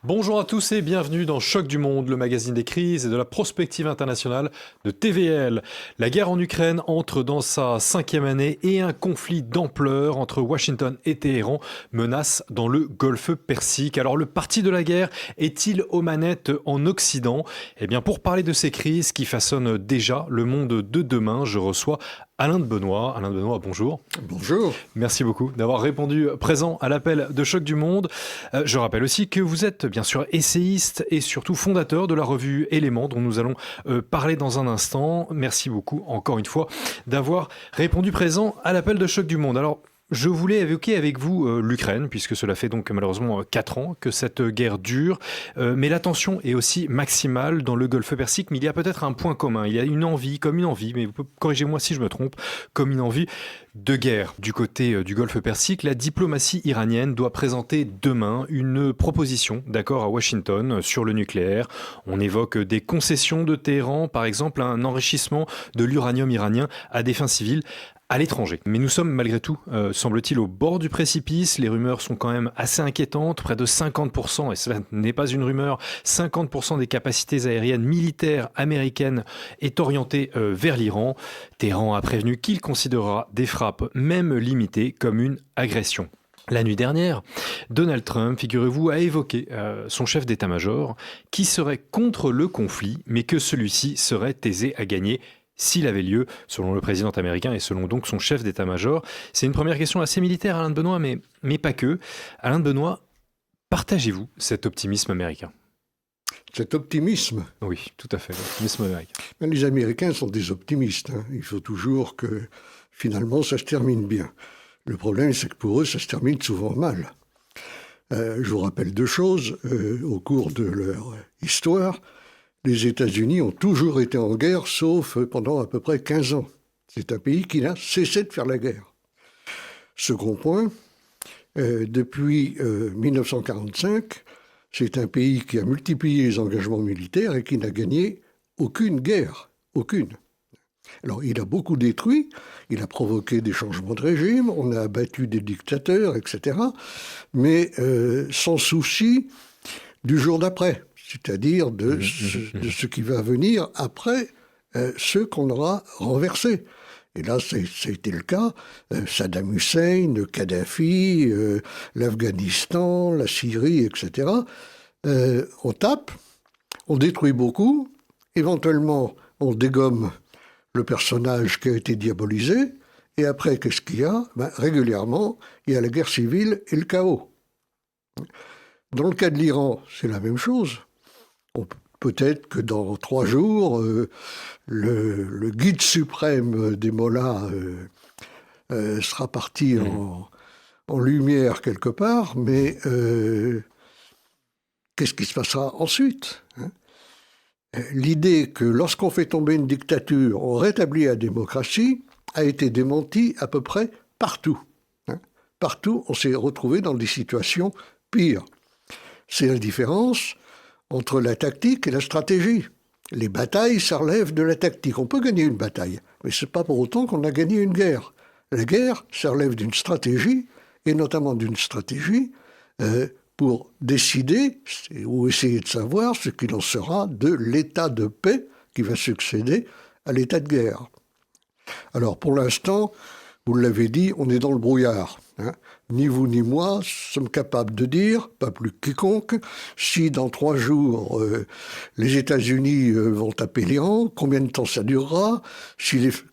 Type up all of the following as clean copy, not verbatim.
Bonjour à tous et bienvenue dans Choc du Monde, le magazine des crises et de la prospective internationale de TVL. La guerre en Ukraine entre dans sa 5e année et un conflit d'ampleur entre Washington et Téhéran menace dans le golfe Persique. Alors le parti de la guerre est-il aux manettes en Occident ? Eh bien pour parler de ces crises qui façonnent déjà le monde de demain, je reçois Alain de Benoît. Alain de Benoît, bonjour. Bonjour. Merci beaucoup d'avoir répondu présent à l'appel de Choc du Monde. Je rappelle aussi que vous êtes bien sûr essayiste et surtout fondateur de la revue Éléments dont nous allons parler dans un instant. Merci beaucoup encore une fois d'avoir répondu présent à l'appel de Choc du Monde. Alors, je voulais évoquer avec vous l'Ukraine, puisque cela fait donc malheureusement 4 ans que cette guerre dure. Mais la tension est aussi maximale dans le golfe Persique. Mais il y a peut-être un point commun. Il y a une envie, mais corrigez-moi si je me trompe, comme une envie de guerre. Du côté du golfe Persique, la diplomatie iranienne doit présenter demain une proposition d'accord à Washington sur le nucléaire. On évoque des concessions de Téhéran, par exemple un enrichissement de l'uranium iranien à des fins civiles à l'étranger. Mais nous sommes malgré tout, semble-t-il, au bord du précipice. Les rumeurs sont quand même assez inquiétantes. Près de 50%, et cela n'est pas une rumeur, 50% des capacités aériennes militaires américaines est orientée vers l'Iran. Téhéran a prévenu qu'il considérera des frappes, même limitées, comme une agression. La nuit dernière, Donald Trump, figurez-vous, a évoqué son chef d'état-major qui serait contre le conflit, mais que celui-ci serait aisé à gagner s'il avait lieu, selon le président américain et selon donc son chef d'état-major. C'est une première question assez militaire, Alain de Benoît, mais pas que. Alain de Benoît, partagez-vous cet optimisme américain ? Cet optimisme? Oui, tout à fait, l'optimisme américain. Les Américains sont des optimistes. Il faut toujours que, finalement, ça se termine bien. Le problème, c'est que pour eux, ça se termine souvent mal. Je vous rappelle 2 choses. Au cours de leur histoire, les États-Unis ont toujours été en guerre, sauf pendant à peu près 15 ans. C'est un pays qui n'a cessé de faire la guerre. Second point, depuis 1945, c'est un pays qui a multiplié les engagements militaires et qui n'a gagné aucune guerre. Aucune. Alors, il a beaucoup détruit, il a provoqué des changements de régime, on a abattu des dictateurs, etc. Mais sans souci du jour d'après. C'est-à-dire de ce qui va venir après ceux qu'on aura renversés. Et là, ça a été le cas. Saddam Hussein, Kadhafi, l'Afghanistan, la Syrie, etc. On tape, on détruit beaucoup, éventuellement on dégomme le personnage qui a été diabolisé, et après, qu'est-ce qu'il y a ? Régulièrement, il y a la guerre civile et le chaos. Dans le cas de l'Iran, c'est la même chose. Peut-être que dans 3 jours, le guide suprême des mollahs sera parti en lumière quelque part, mais qu'est-ce qui se passera ensuite ? L'idée que lorsqu'on fait tomber une dictature, on rétablit la démocratie, a été démentie à peu près partout. Partout, on s'est retrouvé dans des situations pires. C'est la différence entre la tactique et la stratégie. Les batailles, ça relève de la tactique. On peut gagner une bataille, mais ce n'est pas pour autant qu'on a gagné une guerre. La guerre, ça relève d'une stratégie, et notamment d'une stratégie pour décider ou essayer de savoir ce qu'il en sera de l'état de paix qui va succéder à l'état de guerre. Alors, pour l'instant, vous l'avez dit, on est dans le brouillard. Ni vous ni moi sommes capables de dire, pas plus que quiconque, si dans 3 jours les États-Unis vont taper l'Iran, combien de temps ça durera,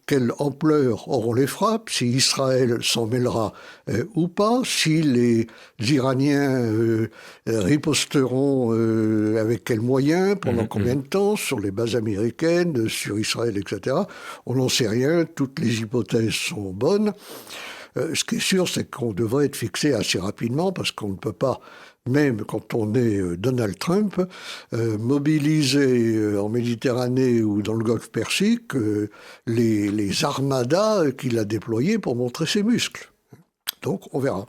quelle ampleur auront les frappes, si Israël s'en mêlera ou pas, si les Iraniens riposteront avec quels moyens, pendant combien de temps, sur les bases américaines, sur Israël, etc. On n'en sait rien, toutes les hypothèses sont bonnes. Ce qui est sûr, c'est qu'on devrait être fixé assez rapidement parce qu'on ne peut pas, même quand on est Donald Trump, mobiliser en Méditerranée ou dans le golfe Persique les armadas qu'il a déployés pour montrer ses muscles. Donc, on verra.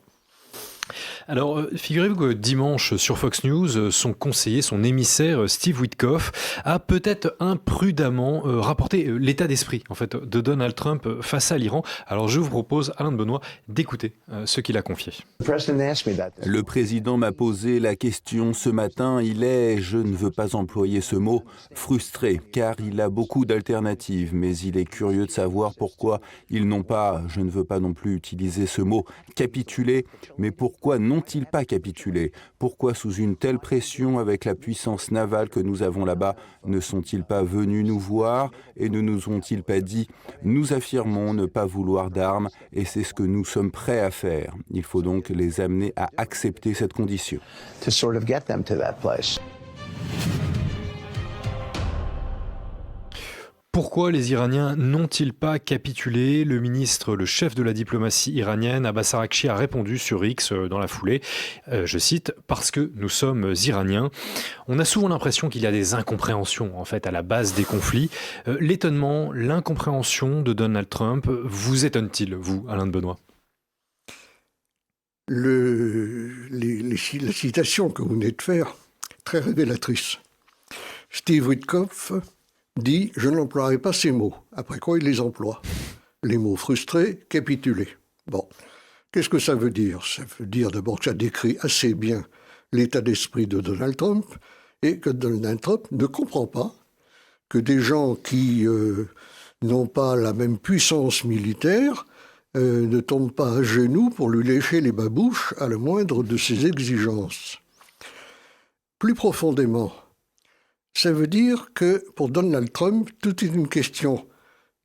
Alors, figurez-vous que dimanche, sur Fox News, son conseiller, son émissaire, Steve Witkoff, a peut-être imprudemment rapporté l'état d'esprit en fait, de Donald Trump face à l'Iran. Alors, je vous propose, Alain de Benoît, d'écouter ce qu'il a confié. Le président m'a posé la question ce matin. Il est, je ne veux pas employer ce mot, frustré, car il a beaucoup d'alternatives, mais il est curieux de savoir pourquoi ils n'ont pas, je ne veux pas non plus utiliser ce mot, capitulé, mais pourquoi n'ont-ils pas capitulé? Pourquoi, sous une telle pression avec la puissance navale que nous avons là-bas, ne sont-ils pas venus nous voir et ne nous ont-ils pas dit « Nous affirmons ne pas vouloir d'armes et c'est ce que nous sommes prêts à faire ». Il faut donc les amener à accepter cette condition. Pourquoi les Iraniens n'ont-ils pas capitulé? Le chef de la diplomatie iranienne, Abbas Araghchi, a répondu sur X dans la foulée, je cite, « Parce que nous sommes Iraniens ». On a souvent l'impression qu'il y a des incompréhensions en fait à la base des conflits. L'étonnement, l'incompréhension de Donald Trump vous étonne-t-il, vous, Alain de Benoît? La citation que vous venez de faire, très révélatrice. Steve Witkoff dit « Je n'emploierai pas ces mots ». Après quoi, il les emploie. Les mots frustrés, capitulés. Bon, qu'est-ce que ça veut dire? Ça veut dire d'abord que ça décrit assez bien l'état d'esprit de Donald Trump et que Donald Trump ne comprend pas que des gens qui n'ont pas la même puissance militaire ne tombent pas à genoux pour lui lécher les babouches à la moindre de ses exigences. Plus profondément, ça veut dire que pour Donald Trump, tout est une question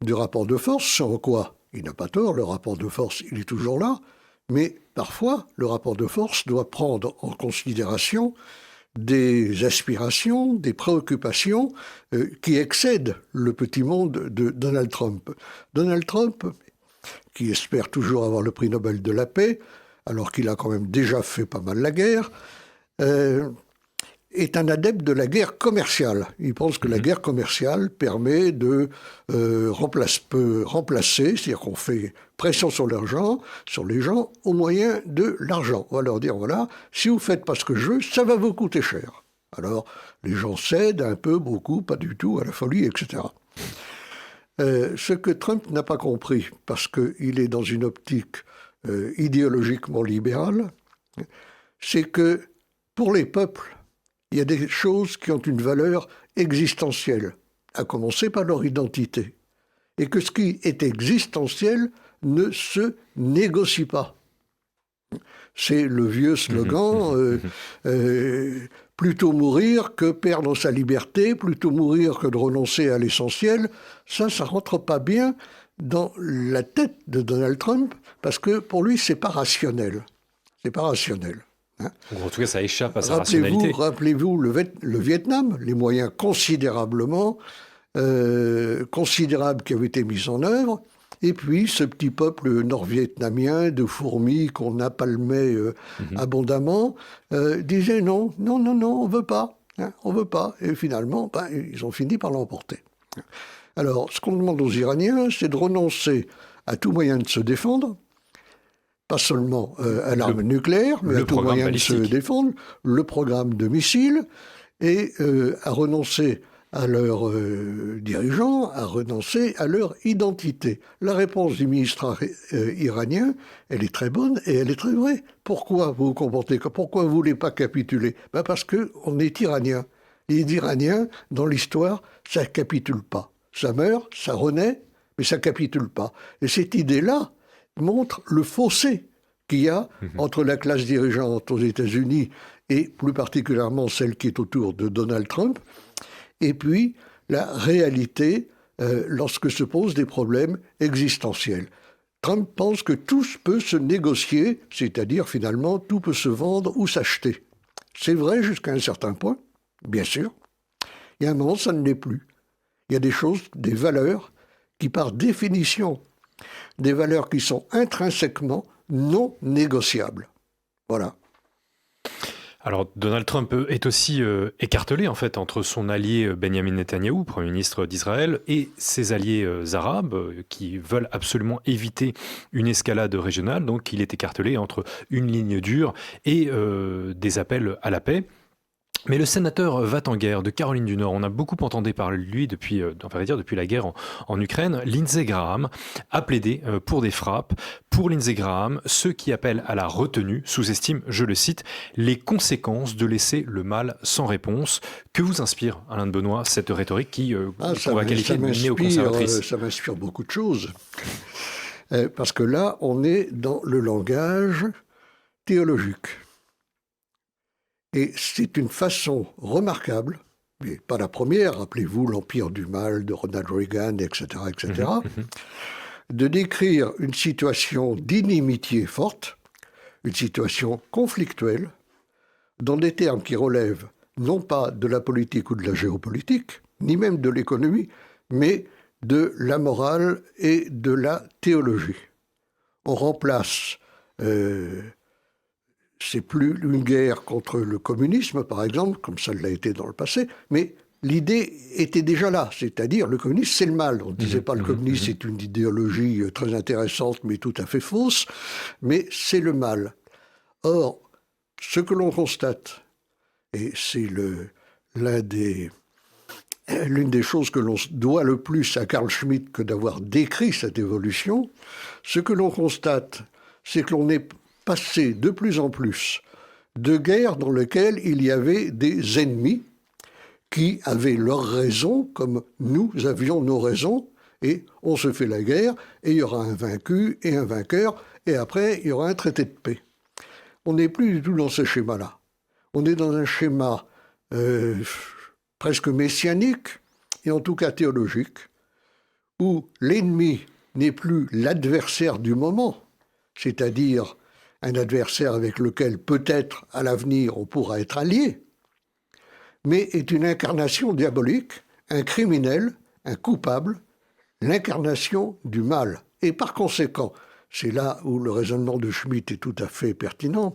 du rapport de force, sans quoi il n'a pas tort, le rapport de force, il est toujours là, mais parfois, le rapport de force doit prendre en considération des aspirations, des préoccupations qui excèdent le petit monde de Donald Trump. Donald Trump, qui espère toujours avoir le prix Nobel de la paix, alors qu'il a quand même déjà fait pas mal la guerre, est un adepte de la guerre commerciale. Il pense que la guerre commerciale permet de remplacer, c'est-à-dire qu'on fait pression sur les gens au moyen de l'argent. On va leur dire, voilà, si vous faites pas ce que je veux, ça va vous coûter cher. Alors, les gens cèdent un peu, beaucoup, pas du tout, à la folie, etc. Ce que Trump n'a pas compris, parce qu'il est dans une optique idéologiquement libérale, c'est que pour les peuples, il y a des choses qui ont une valeur existentielle, à commencer par leur identité. Et que ce qui est existentiel ne se négocie pas. C'est le vieux slogan plutôt mourir que perdre sa liberté, plutôt mourir que de renoncer à l'essentiel. Ça rentre pas bien dans la tête de Donald Trump, parce que pour lui, c'est pas rationnel. C'est pas rationnel. En tout cas, ça échappe à sa rationalité. Rappelez-vous le Vietnam, les moyens considérables qui avaient été mis en œuvre, et puis ce petit peuple nord-vietnamien de fourmis qu'on napalmait abondamment disait non, on veut pas, on veut pas. Et finalement, ils ont fini par l'emporter. Alors, ce qu'on demande aux Iraniens, c'est de renoncer à tout moyen de se défendre, pas seulement à l'arme nucléaire, mais à tout moyen de se défendre, le programme de missiles, et à renoncer à leurs dirigeants, à renoncer à leur identité. La réponse du ministre iranien, elle est très bonne et elle est très vraie. Pourquoi vous vous comportez comme... Pourquoi vous ne voulez pas capituler? Parce qu'on est iranien. Les Iraniens, dans l'histoire, ça ne capitule pas. Ça meurt, ça renaît, mais ça ne capitule pas. Et cette idée-là montre le fossé qu'il y a entre la classe dirigeante aux États-Unis et plus particulièrement celle qui est autour de Donald Trump, et puis la réalité lorsque se posent des problèmes existentiels. Trump pense que tout peut se négocier, c'est-à-dire finalement tout peut se vendre ou s'acheter. C'est vrai jusqu'à un certain point, bien sûr. Il y a un moment, ça ne l'est plus. Il y a des choses, des valeurs qui par définition, des valeurs qui sont intrinsèquement non négociables. Voilà. Alors Donald Trump est aussi écartelé en fait entre son allié Benjamin Netanyahou, Premier ministre d'Israël, et ses alliés arabes qui veulent absolument éviter une escalade régionale. Donc il est écartelé entre une ligne dure et des appels à la paix. Mais le sénateur va-t-en-guerre de Caroline du Nord, on a beaucoup entendu parler de lui depuis la guerre en Ukraine. Lindsey Graham a plaidé pour des frappes. Pour Lindsey Graham, ceux qui appellent à la retenue sous-estiment, je le cite, les conséquences de laisser le mal sans réponse. Que vous inspire, Alain de Benoît, cette rhétorique qu'on va qualifier de néoconservatrice? Ça m'inspire beaucoup de choses. Parce que là, on est dans le langage théologique. Et c'est une façon remarquable, mais pas la première, rappelez-vous l'Empire du Mal de Ronald Reagan, etc., de décrire une situation d'inimitié forte, une situation conflictuelle, dans des termes qui relèvent non pas de la politique ou de la géopolitique, ni même de l'économie, mais de la morale et de la théologie. On remplace... c'est plus une guerre contre le communisme, par exemple, comme ça l'a été dans le passé, mais l'idée était déjà là, c'est-à-dire le communisme, c'est le mal. On ne disait pas le communisme, c'est une idéologie très intéressante, mais tout à fait fausse, mais c'est le mal. Or, ce que l'on constate, et c'est l'une des choses que l'on doit le plus à Carl Schmitt que d'avoir décrit cette évolution, ce que l'on constate, c'est que l'on est passé de plus en plus de guerres dans lesquelles il y avait des ennemis qui avaient leurs raisons, comme nous avions nos raisons, et on se fait la guerre, et il y aura un vaincu et un vainqueur, et après il y aura un traité de paix. On n'est plus du tout dans ce schéma-là. On est dans un schéma presque messianique, et en tout cas théologique, où l'ennemi n'est plus l'adversaire du moment, c'est-à-dire un adversaire avec lequel peut-être à l'avenir on pourra être allié, mais est une incarnation diabolique, un criminel, un coupable, l'incarnation du mal. Et par conséquent, c'est là où le raisonnement de Schmitt est tout à fait pertinent,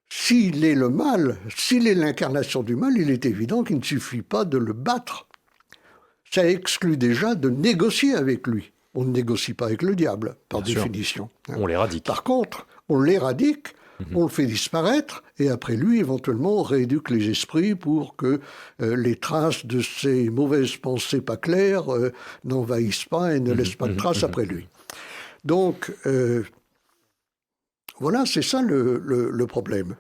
s'il est le mal, s'il est l'incarnation du mal, il est évident qu'il ne suffit pas de le battre. Ça exclut déjà de négocier avec lui. On ne négocie pas avec le diable, par définition. On l'éradique. Par contre, on l'éradique, on le fait disparaître, et après lui, éventuellement, on rééduque les esprits pour que les traces de ces mauvaises pensées pas claires n'envahissent pas et ne laissent pas de traces après lui. Donc, voilà, c'est ça le problème.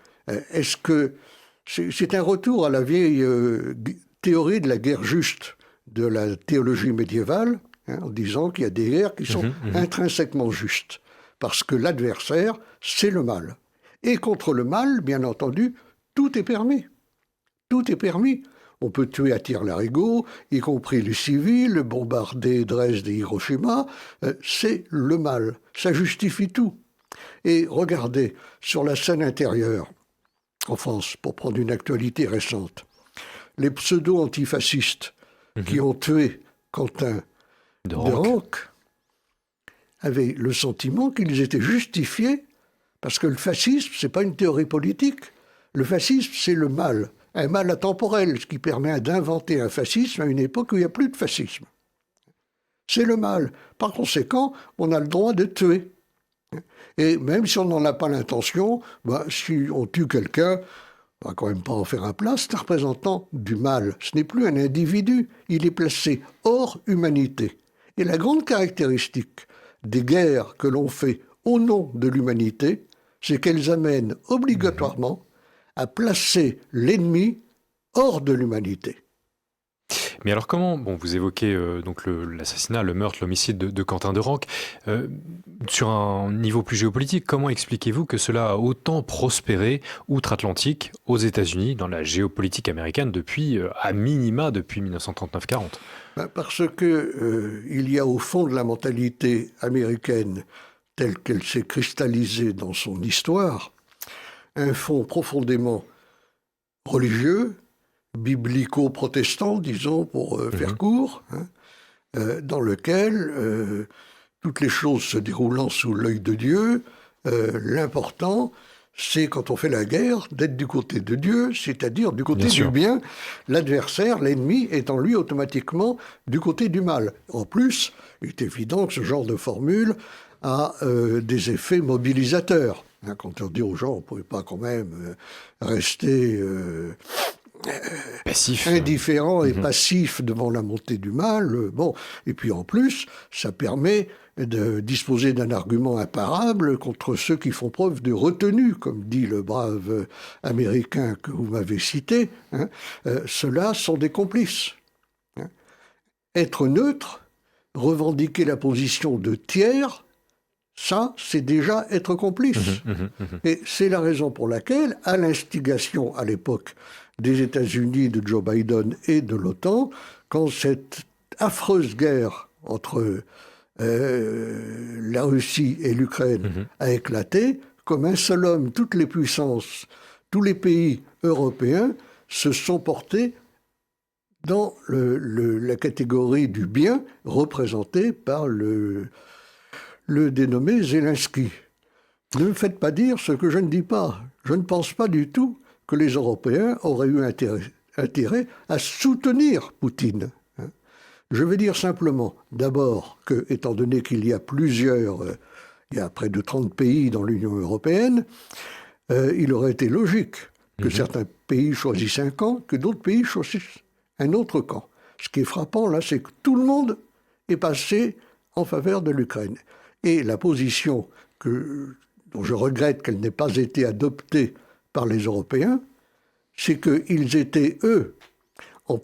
Est-ce que c'est un retour à la vieille théorie de la guerre juste de la théologie médiévale, en disant qu'il y a des guerres qui sont intrinsèquement justes, parce que l'adversaire, c'est le mal. Et contre le mal, bien entendu, tout est permis. Tout est permis. On peut tuer à tir-larigot, y compris les civils, bombarder Dresde et Hiroshima, c'est le mal. Ça justifie tout. Et regardez, sur la scène intérieure, en France, pour prendre une actualité récente, les pseudo-antifascistes qui ont tué Quentin de Roque avaient le sentiment qu'ils étaient justifiés, parce que le fascisme, ce n'est pas une théorie politique. Le fascisme, c'est le mal, un mal atemporel, ce qui permet d'inventer un fascisme à une époque où il n'y a plus de fascisme. C'est le mal. Par conséquent, on a le droit de tuer. Et même si on n'en a pas l'intention, si on tue quelqu'un, on ne va quand même pas en faire un plat, c'est un représentant du mal. Ce n'est plus un individu, il est placé hors humanité. Et la grande caractéristique des guerres que l'on fait au nom de l'humanité, c'est qu'elles amènent obligatoirement à placer l'ennemi hors de l'humanité. Mais alors comment, vous évoquez donc l'assassinat, le meurtre, l'homicide de Quentin de Roque, sur un niveau plus géopolitique, comment expliquez-vous que cela a autant prospéré outre-Atlantique aux États-Unis, dans la géopolitique américaine, à minima depuis 1939-40 ? Parce que il y a au fond de la mentalité américaine, telle qu'elle s'est cristallisée dans son histoire, un fond profondément religieux, biblico-protestant, disons, pour faire court, dans lequel toutes les choses se déroulant sous l'œil de Dieu, l'important, c'est quand on fait la guerre d'être du côté de Dieu, c'est-à-dire du côté Bien du bien, l'adversaire, l'ennemi, étant lui automatiquement du côté du mal. En plus, il est évident que ce genre de formule a des effets mobilisateurs. Quand on dit aux gens, on ne pouvait pas quand même rester Passif. indifférent et passif devant la montée du mal. Bon, et puis en plus, ça permet de disposer d'un argument imparable contre ceux qui font preuve de retenue, comme dit le brave Américain que vous m'avez cité. Ceux-là sont des complices. Être neutre, revendiquer la position de tiers, ça, c'est déjà être complice. Et c'est la raison pour laquelle, à l'instigation à l'époque des États-Unis, de Joe Biden et de l'OTAN, quand cette affreuse guerre entre la Russie et l'Ukraine a éclaté, comme un seul homme, toutes les puissances, tous les pays européens se sont portés dans la catégorie du bien représentée par le dénommé Zelensky. Ne me faites pas dire ce que je ne dis pas. Je ne pense pas du tout que les Européens auraient eu intérêt à soutenir Poutine. Je vais dire simplement, d'abord, que, étant donné qu'il y a il y a près de 30 pays dans l'Union européenne, il aurait été logique que certains pays choisissent un camp, que d'autres pays choisissent un autre camp. Ce qui est frappant, là, c'est que tout le monde est passé en faveur de l'Ukraine. Et la position dont je regrette qu'elle n'ait pas été adoptée par les Européens, c'est qu'ils étaient, eux, en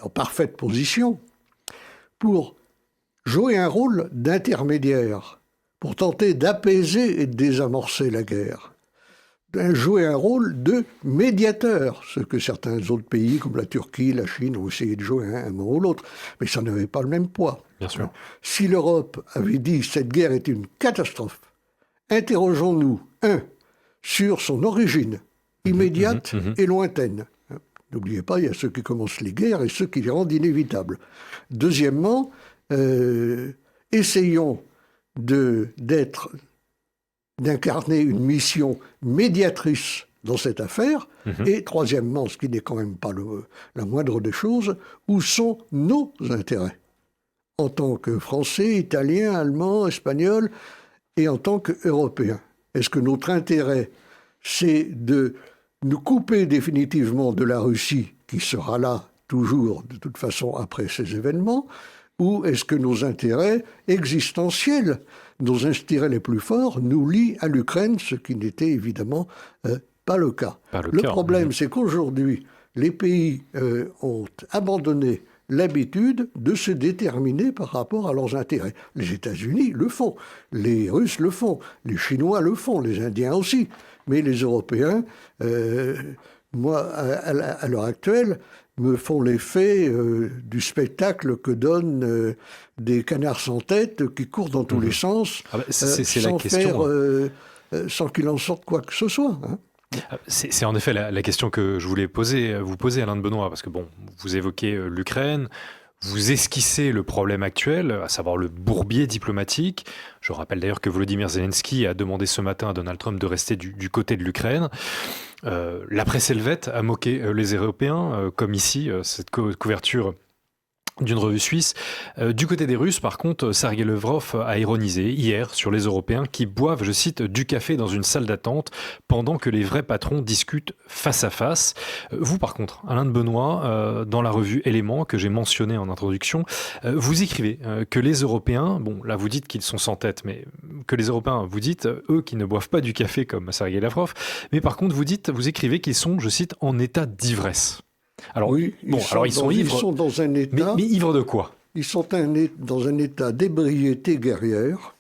parfaite position, pour jouer un rôle d'intermédiaire, pour tenter d'apaiser et de désamorcer la guerre. Jouer un rôle de médiateur, ce que certains autres pays, comme la Turquie, la Chine, ont essayé de jouer un moment ou l'autre, mais ça n'avait pas le même poids. Bien sûr. Si l'Europe avait dit « cette guerre est une catastrophe », interrogeons-nous, sur son origine immédiate et lointaine. N'oubliez pas, il y a ceux qui commencent les guerres et ceux qui les rendent inévitables. Deuxièmement, essayons d'incarner une mission médiatrice dans cette affaire. Et troisièmement, ce qui n'est quand même pas la moindre des choses, où sont nos intérêts en tant que Français, Italiens, Allemands, Espagnols et en tant qu'Européens? Est-ce que notre intérêt, c'est de nous couper définitivement de la Russie, qui sera là toujours de toute façon après ces événements, ou est-ce que nos intérêts existentiels, nos intérêts les plus forts, nous lient à l'Ukraine, ce qui n'était évidemment pas le cas. Le problème, c'est qu'aujourd'hui, les pays ont abandonné l'habitude de se déterminer par rapport à leurs intérêts. Les États-Unis le font, les Russes le font, les Chinois le font, les Indiens aussi. Mais les Européens, moi, à l'heure actuelle, me font l'effet du spectacle que donnent des canards sans tête qui courent dans tous les sens, sans qu'il en sorte quoi que ce soit. C'est en effet la question que je voulais vous poser, Alain de Benoît, parce que bon, vous évoquez l'Ukraine, vous esquissez le problème actuel, à savoir le bourbier diplomatique. Je rappelle d'ailleurs que Volodymyr Zelensky a demandé ce matin à Donald Trump de rester du côté de l'Ukraine. La presse helvète a moqué les Européens, comme ici, cette couverture d'une revue suisse. Du côté des Russes, par contre, Sergei Lavrov a ironisé hier sur les Européens qui boivent, je cite, du café dans une salle d'attente pendant que les vrais patrons discutent face à face. Vous, par contre, Alain de Benoît, dans la revue Éléments que j'ai mentionné en introduction, vous écrivez que les Européens, bon, là vous dites qu'ils sont sans tête, mais que les Européens, vous dites, eux qui ne boivent pas du café comme Sergei Lavrov, mais par contre vous écrivez qu'ils sont, je cite, en état d'ivresse. Alors, oui, ils sont ivres. Ils sont dans un état. Mais ivres de quoi? Ils sont dans un état d'ébriété guerrière,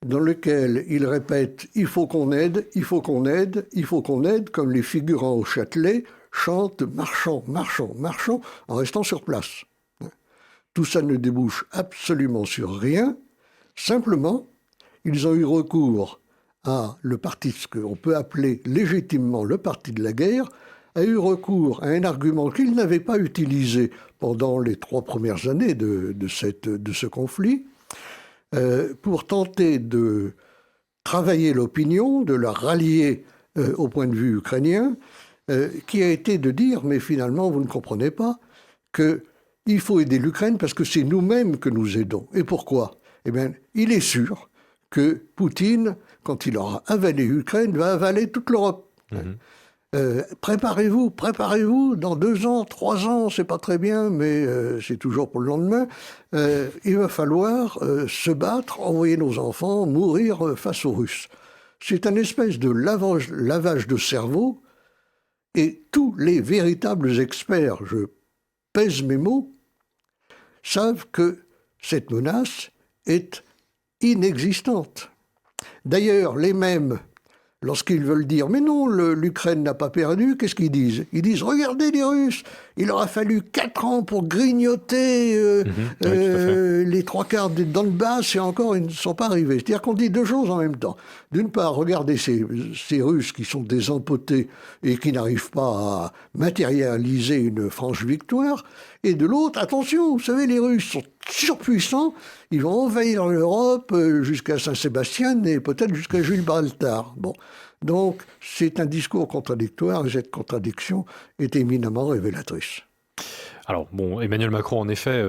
dans lequel ils répètent « il faut qu'on aide, il faut qu'on aide, il faut qu'on aide », comme les figurants au Châtelet chantent « marchons, marchons, marchons », en restant sur place. Tout ça ne débouche absolument sur rien. Simplement, ils ont eu recours à le parti, ce qu'on peut appeler légitimement le parti de la guerre, a eu recours à un argument qu'ils n'avaient pas utilisé pendant les 3 premières années de ce conflit, pour tenter de travailler l'opinion, de la rallier au point de vue ukrainien, qui a été de dire, mais finalement, vous ne comprenez pas, qu'il faut aider l'Ukraine parce que c'est nous-mêmes que nous aidons. Et pourquoi ? Eh bien, il est sûr que Poutine, quand il aura avalé l'Ukraine, va avaler toute l'Europe. Préparez-vous, dans 2 ans, 3 ans, c'est pas très bien, mais c'est toujours pour le lendemain. Il va falloir se battre, envoyer nos enfants mourir face aux Russes. C'est un espèce de lavage de cerveau, et tous les véritables experts, je pèse mes mots, savent que cette menace est inexistante. D'ailleurs, les mêmes, lorsqu'ils veulent dire « mais non, l'Ukraine n'a pas perdu », qu'est-ce qu'ils disent ? Ils disent « regardez les Russes, il leur a fallu 4 ans pour grignoter les 3/4 des Donbass et encore ils ne sont pas arrivés ». C'est-à-dire qu'on dit 2 choses en même temps. D'une part, regardez ces Russes qui sont des empotés et qui n'arrivent pas à matérialiser une franche victoire. Et de l'autre, attention, vous savez, les Russes sont surpuissants, ils vont envahir l'Europe jusqu'à Saint-Sébastien et peut-être jusqu'à Gibraltar. Bon. Donc, c'est un discours contradictoire et cette contradiction est éminemment révélatrice. Alors bon, Emmanuel Macron, en effet,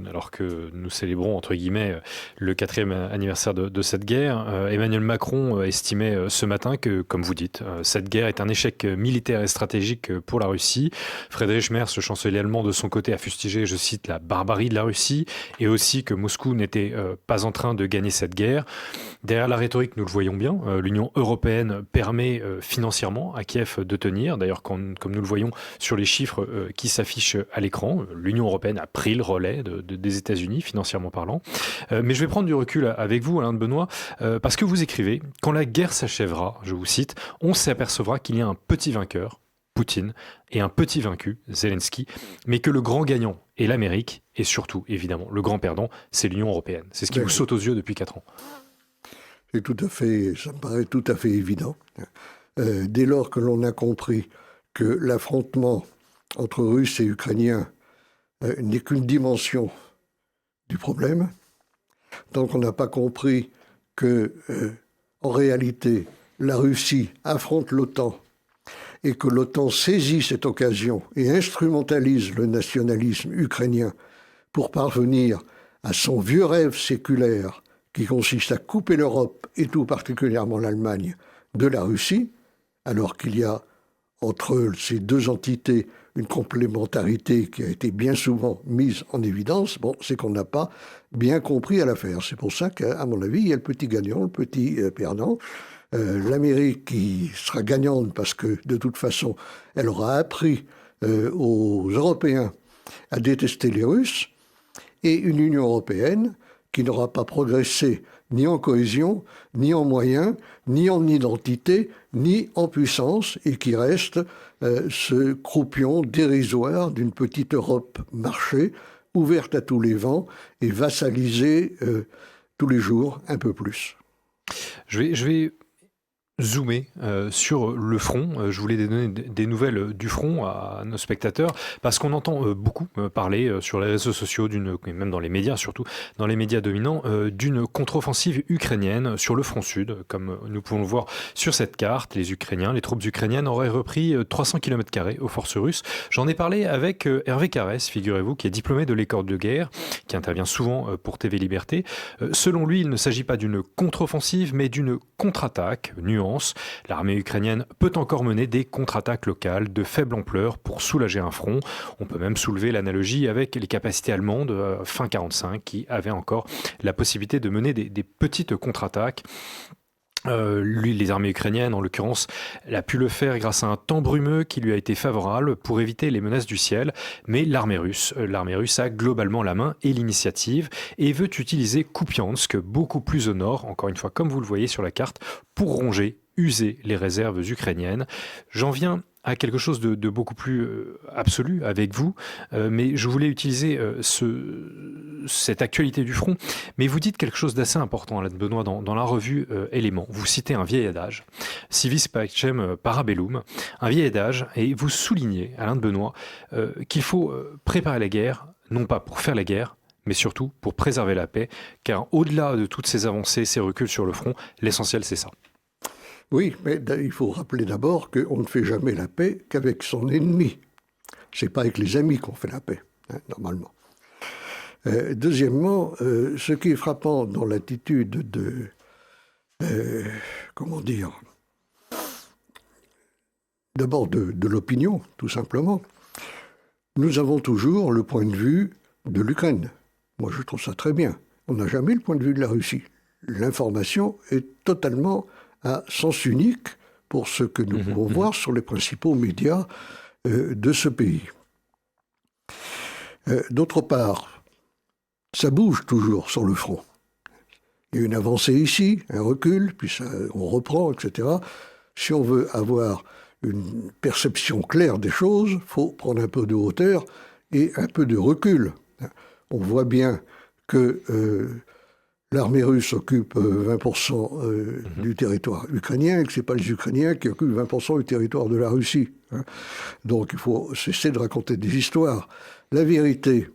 alors que nous célébrons, entre guillemets, le 4e anniversaire de cette guerre, Emmanuel Macron estimait ce matin que, comme vous dites, cette guerre est un échec militaire et stratégique pour la Russie. Friedrich Merz, le chancelier allemand, de son côté, a fustigé, je cite, la barbarie de la Russie, et aussi que Moscou n'était pas en train de gagner cette guerre. Derrière la rhétorique, nous le voyons bien, l'Union européenne permet financièrement à Kiev de tenir. D'ailleurs, comme nous le voyons sur les chiffres qui s'affichent à l'écran, l'Union européenne a pris le relais des États-Unis, financièrement parlant. Mais je vais prendre du recul avec vous, Alain de Benoît, parce que vous écrivez « Quand la guerre s'achèvera, je vous cite, on s'apercevra qu'il y a un petit vainqueur, Poutine, et un petit vaincu, Zelensky, mais que le grand gagnant est l'Amérique, et surtout, évidemment, le grand perdant, c'est l'Union européenne. » C'est ce qui vous saute aux yeux depuis 4 ans. Ça me paraît tout à fait évident. Dès lors que l'on a compris que l'affrontement entre Russes et Ukrainiens n'est qu'une dimension du problème, tant qu'on n'a pas compris que, en réalité, la Russie affronte l'OTAN et que l'OTAN saisit cette occasion et instrumentalise le nationalisme ukrainien pour parvenir à son vieux rêve séculaire qui consiste à couper l'Europe, et tout particulièrement l'Allemagne, de la Russie, alors qu'il y a entre ces 2 entités une complémentarité qui a été bien souvent mise en évidence, c'est qu'on n'a pas bien compris à l'affaire. C'est pour ça qu'à mon avis, il y a le petit gagnant, le petit perdant. L'Amérique qui sera gagnante parce que, de toute façon, elle aura appris aux Européens à détester les Russes, et une Union européenne qui n'aura pas progressé ni en cohésion, ni en moyens, ni en identité, ni en puissance, et qui reste ce croupion dérisoire d'une petite Europe marché, ouverte à tous les vents et vassalisée tous les jours un peu plus. Je vais zoomer sur le front. Je voulais donner des nouvelles du front à nos spectateurs parce qu'on entend beaucoup parler sur les réseaux sociaux, et même dans les médias, surtout dans les médias dominants, d'une contre-offensive ukrainienne sur le front sud. Comme nous pouvons le voir sur cette carte, les troupes ukrainiennes auraient repris 300 km² aux forces russes. J'en ai parlé avec Hervé Carès, figurez-vous, qui est diplômé de l'école de guerre, qui intervient souvent pour TV Liberté. Selon lui, il ne s'agit pas d'une contre-offensive, mais d'une contre-attaque, nuance. L'armée ukrainienne peut encore mener des contre-attaques locales de faible ampleur pour soulager un front. On peut même soulever l'analogie avec les capacités allemandes fin 1945 qui avaient encore la possibilité de mener des petites contre-attaques. Les armées ukrainiennes, en l'occurrence, elle a pu le faire grâce à un temps brumeux qui lui a été favorable pour éviter les menaces du ciel. Mais l'armée russe a globalement la main et l'initiative et veut utiliser Kupiansk, beaucoup plus au nord, encore une fois, comme vous le voyez sur la carte, pour user les réserves ukrainiennes. J'en viens à quelque chose de beaucoup plus absolu avec vous, mais je voulais utiliser cette actualité du front. Mais vous dites quelque chose d'assez important, Alain de Benoît, dans la revue Éléments. Vous citez un vieil adage, Civis pacem parabellum, un vieil adage, et vous soulignez, Alain de Benoît, qu'il faut préparer la guerre, non pas pour faire la guerre, mais surtout pour préserver la paix, car au-delà de toutes ces avancées, ces reculs sur le front, l'essentiel c'est ça. Oui, mais il faut rappeler d'abord qu'on ne fait jamais la paix qu'avec son ennemi. C'est pas avec les amis qu'on fait la paix, normalement. Deuxièmement, ce qui est frappant dans l'attitude d'abord de l'opinion, tout simplement, nous avons toujours le point de vue de l'Ukraine. Moi, je trouve ça très bien. On n'a jamais le point de vue de la Russie. L'information est totalement à sens unique pour ce que nous pouvons voir sur les principaux médias de ce pays. D'autre part, ça bouge toujours sur le front. Il y a une avancée ici, un recul, puis on reprend, etc. Si on veut avoir une perception claire des choses, il faut prendre un peu de hauteur et un peu de recul. On voit bien que l'armée russe occupe 20% du territoire ukrainien et que ce n'est pas les Ukrainiens qui occupent 20% du territoire de la Russie. Donc il faut cesser de raconter des histoires. La vérité,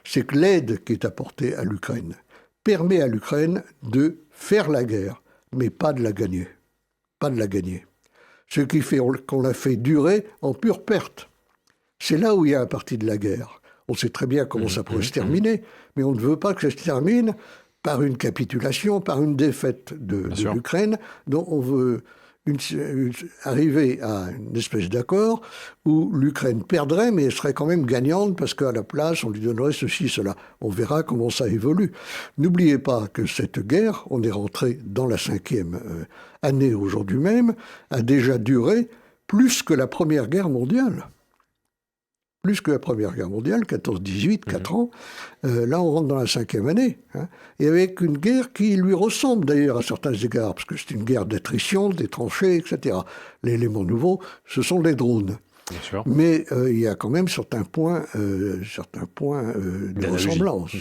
c'est que l'aide qui est apportée à l'Ukraine permet à l'Ukraine de faire la guerre, mais pas de la gagner. Pas de la gagner. Ce qui fait qu'on la fait durer en pure perte. C'est là où il y a un parti de la guerre. On sait très bien comment ça pourrait se terminer, mais on ne veut pas que ça se termine par une capitulation, par une défaite de l'Ukraine, dont on veut arriver à une espèce d'accord où l'Ukraine perdrait, mais elle serait quand même gagnante parce qu'à la place, on lui donnerait ceci, cela. On verra comment ça évolue. N'oubliez pas que cette guerre, on est rentré dans la 5e année aujourd'hui même, a déjà duré plus que la Première Guerre mondiale. Plus que la Première Guerre mondiale, 14-18, 4 ans. Là, on rentre dans la 5e année. Et avec une guerre qui lui ressemble d'ailleurs à certains égards, parce que c'est une guerre d'attrition, des tranchées, etc. L'élément nouveau, ce sont les drones. Bien sûr. Mais il y a quand même certains points de ressemblance.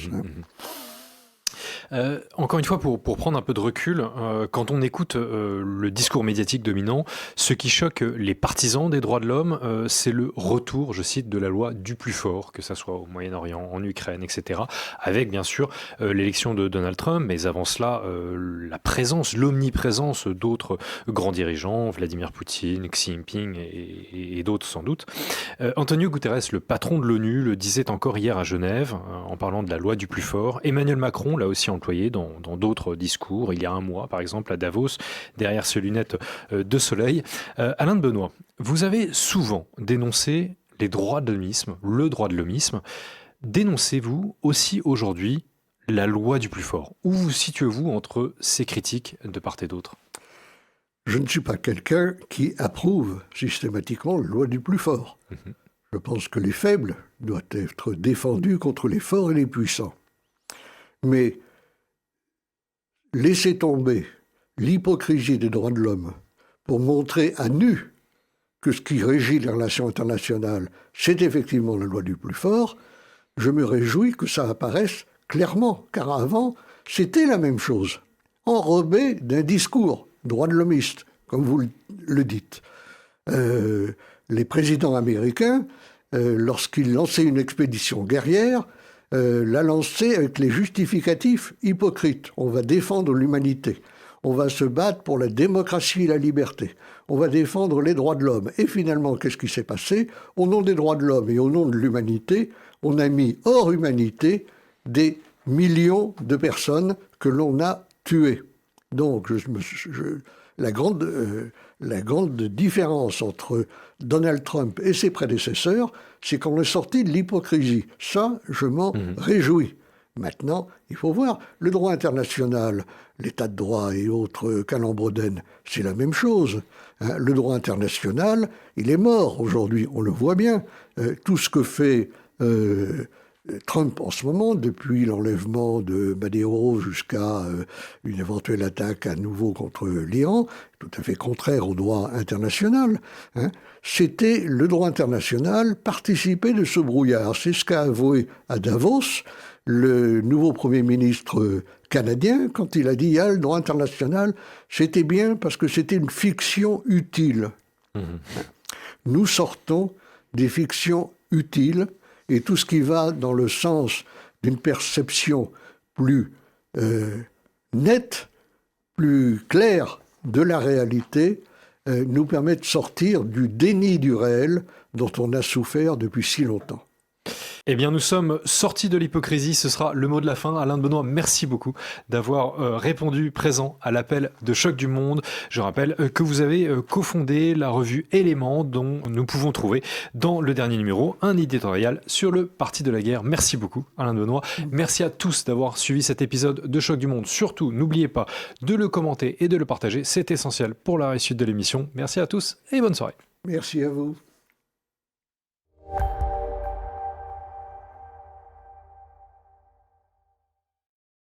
Encore une fois, pour prendre un peu de recul, quand on écoute le discours médiatique dominant, ce qui choque les partisans des droits de l'homme, c'est le retour, je cite, de la loi du plus fort, que ça soit au Moyen-Orient, en Ukraine, etc. Avec, bien sûr, l'élection de Donald Trump, mais avant cela, la présence, l'omniprésence d'autres grands dirigeants, Vladimir Poutine, Xi Jinping et d'autres sans doute. Antonio Guterres, le patron de l'ONU, le disait encore hier à Genève, en parlant de la loi du plus fort. Emmanuel Macron l'a aussi employé dans d'autres discours, il y a un mois par exemple à Davos, derrière ses lunettes de soleil. Alain de Benoît, vous avez souvent dénoncé les droits de l'homisme, le droit de l'homisme. Dénoncez-vous aussi aujourd'hui la loi du plus fort? Où vous situez-vous entre ces critiques de part et d'autre? Je ne suis pas quelqu'un qui approuve systématiquement la loi du plus fort. Je pense que les faibles doivent être défendus contre les forts et les puissants. Mais laisser tomber l'hypocrisie des droits de l'homme pour montrer à nu que ce qui régit les relations internationales, c'est effectivement la loi du plus fort, je me réjouis que ça apparaisse clairement, car avant, c'était la même chose, enrobé d'un discours droit de l'homiste, comme vous le dites. Les présidents américains, lorsqu'ils lançaient une expédition guerrière, l'a lancé avec les justificatifs hypocrites. On va défendre l'humanité. On va se battre pour la démocratie et la liberté. On va défendre les droits de l'homme. Et finalement, qu'est-ce qui s'est passé? Au nom des droits de l'homme et au nom de l'humanité, on a mis hors humanité des millions de personnes que l'on a tuées. Donc, la grande différence entre Donald Trump et ses prédécesseurs, c'est qu'on est sorti de l'hypocrisie. Ça, je m'en réjouis. Maintenant, il faut voir, le droit international, l'état de droit et autres calembredaines, c'est la même chose. Le droit international, il est mort aujourd'hui, on le voit bien. Tout ce que fait Trump en ce moment, depuis l'enlèvement de Maduro jusqu'à une éventuelle attaque à nouveau contre l'Iran, tout à fait contraire au droit international, c'était le droit international participer de ce brouillard. C'est ce qu'a avoué à Davos le nouveau Premier ministre canadien quand il a dit « le droit international, c'était bien parce que c'était une fiction utile ». Nous sortons des fictions utiles et tout ce qui va dans le sens d'une perception plus nette, plus claire de la réalité, nous permet de sortir du déni du réel dont on a souffert depuis si longtemps. Eh bien, nous sommes sortis de l'hypocrisie. Ce sera le mot de la fin. Alain de Benoît, merci beaucoup d'avoir répondu présent à l'appel de Choc du Monde. Je rappelle que vous avez cofondé la revue Éléments, dont nous pouvons trouver dans le dernier numéro un éditorial sur le parti de la guerre. Merci beaucoup, Alain de Benoît. Merci à tous d'avoir suivi cet épisode de Choc du Monde. Surtout, n'oubliez pas de le commenter et de le partager. C'est essentiel pour la réussite de l'émission. Merci à tous et bonne soirée. Merci à vous.